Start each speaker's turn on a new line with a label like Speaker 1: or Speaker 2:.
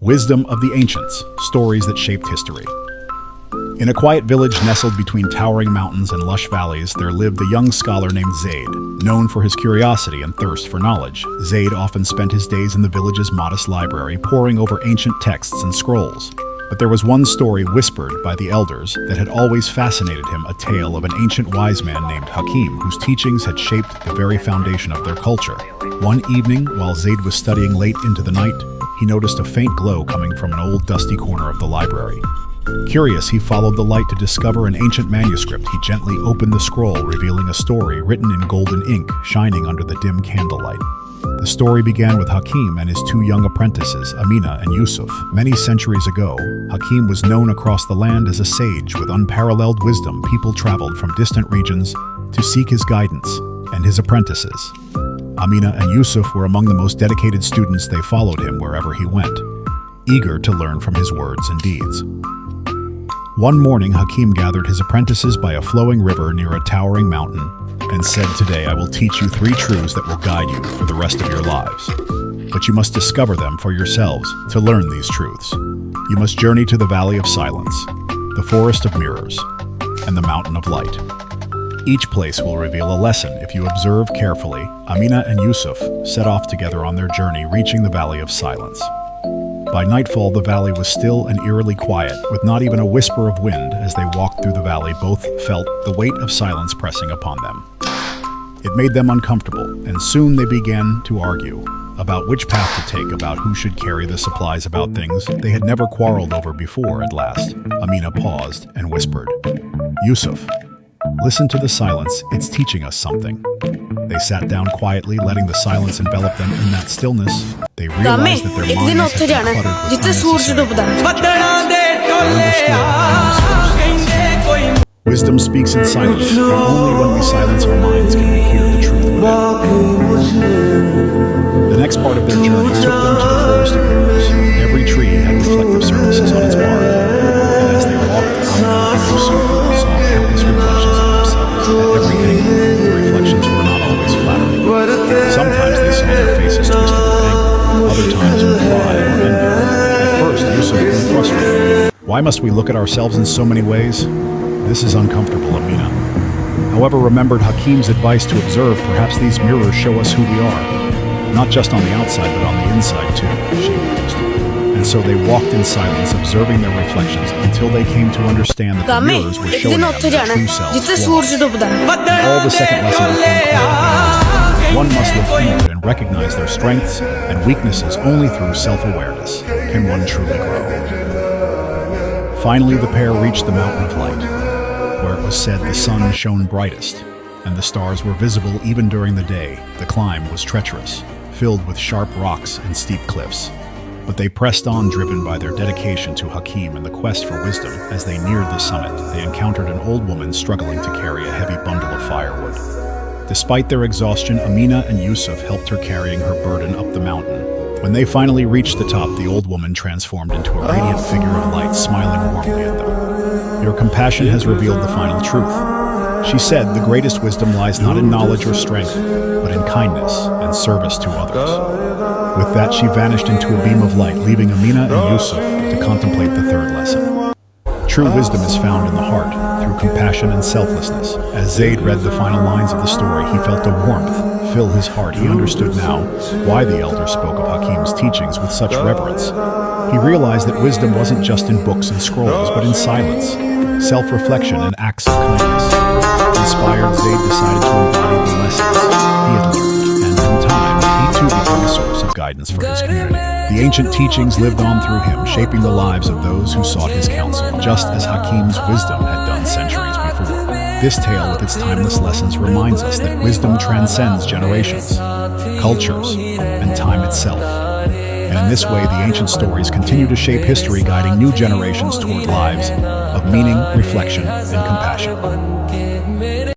Speaker 1: Wisdom of the Ancients, Stories that Shaped History. In a quiet village nestled between towering mountains and lush valleys, there lived a young scholar named Zaid. Known for his curiosity and thirst for knowledge, Zaid often spent his days in the village's modest library, poring over ancient texts and scrolls. But there was one story whispered by the elders that had always fascinated him, a tale of an ancient wise man named Hakim, whose teachings had shaped the very foundation of their culture. One evening, while Zaid was studying late into the night, he noticed a faint glow coming from an old dusty corner of the library. Curious, he followed the light to discover an ancient manuscript. He gently opened the scroll, revealing a story written in golden ink, shining under the dim candlelight. The story began with Hakim and his two young apprentices, Amina and Yusuf. Many centuries ago, Hakim was known across the land as a sage with unparalleled wisdom. People traveled from distant regions to seek his guidance, and his apprentices, Amina and Yusuf, were among the most dedicated students. They followed him wherever he went, eager to learn from his words and deeds. One morning, Hakim gathered his apprentices by a flowing river near a towering mountain and said, "Today I will teach you 3 truths that will guide you for the rest of your lives. But you must discover them for yourselves. To learn these truths, you must journey to the Valley of Silence, the Forest of Mirrors, and the Mountain of Light. Each place will reveal a lesson if you observe carefully." Amina and Yusuf set off together on their journey, reaching the Valley of Silence. By nightfall, the valley was still and eerily quiet, with not even a whisper of wind. As they walked through the valley, both felt the weight of silence pressing upon them. It made them uncomfortable, and soon they began to argue about which path to take, about who should carry the supplies, about things they had never quarreled over before. At last, Amina paused and whispered, "Yusuf, listen to the silence. It's teaching us something." They sat down quietly, letting the silence envelop them. In that stillness, they realized that their minds had been cluttered with unnecessary thoughts. Wisdom speaks in silence, and only when we silence our minds can we hear the truth within. The next part of their journey took them to the Forest of Mirrors. Every tree had reflective surfaces on its bark, and as they walked, Amina and Yusuf saw countless reflections of themselves. At every angle, the reflections were not always flattering. Sometimes they saw their faces twisted with anger, other times with pride or envy. At first, Yusuf grew frustrated. Why must we look at ourselves in so many ways? This is uncomfortable, Amina. However, remembered Hakim's advice to observe. Perhaps these mirrors show us who we are, not just on the outside, but on the inside too, she mused. And so they walked in silence, observing their reflections, until they came to understand that the mirrors were showing them their true selves. All the second lesson became clear. One must look inward and recognize their strengths and weaknesses. Only through self-awareness can one truly grow. Finally, the pair reached the Mountain of Light, where it was said the sun shone brightest, and the stars were visible even during the day. The climb was treacherous, filled with sharp rocks and steep cliffs. But they pressed on, driven by their dedication to Hakim and the quest for wisdom. As they neared the summit, they encountered an old woman struggling to carry a heavy bundle of firewood. Despite their exhaustion, Amina and Yusuf helped her, carrying her burden up the mountain. When they finally reached the top, the old woman transformed into a radiant figure of light, smiling warmly at them. "Your compassion has revealed the final truth," she said. "The greatest wisdom lies not in knowledge or strength, but in kindness and service to others." With that, she vanished into a beam of light, leaving Amina and Yusuf to contemplate the third lesson. True wisdom is found in the heart, through compassion and selflessness. As Zaid read the final lines of the story, he felt a warmth fill his heart. He understood now why the elders spoke of Hakim's teachings with such reverence. He realized that wisdom wasn't just in books and scrolls, but in silence, self-reflection, and acts of kindness. Inspired, Zaid decided to embody the lessons he had learned, and in time, he too became a source of guidance for his community. The ancient teachings lived on through him, shaping the lives of those who sought his counsel, just as Hakim's wisdom had done centuries before. This tale, with its timeless lessons, reminds us that wisdom transcends generations, cultures, and time itself. And in this way, the ancient stories continue to shape history, guiding new generations toward lives of meaning, reflection, and compassion.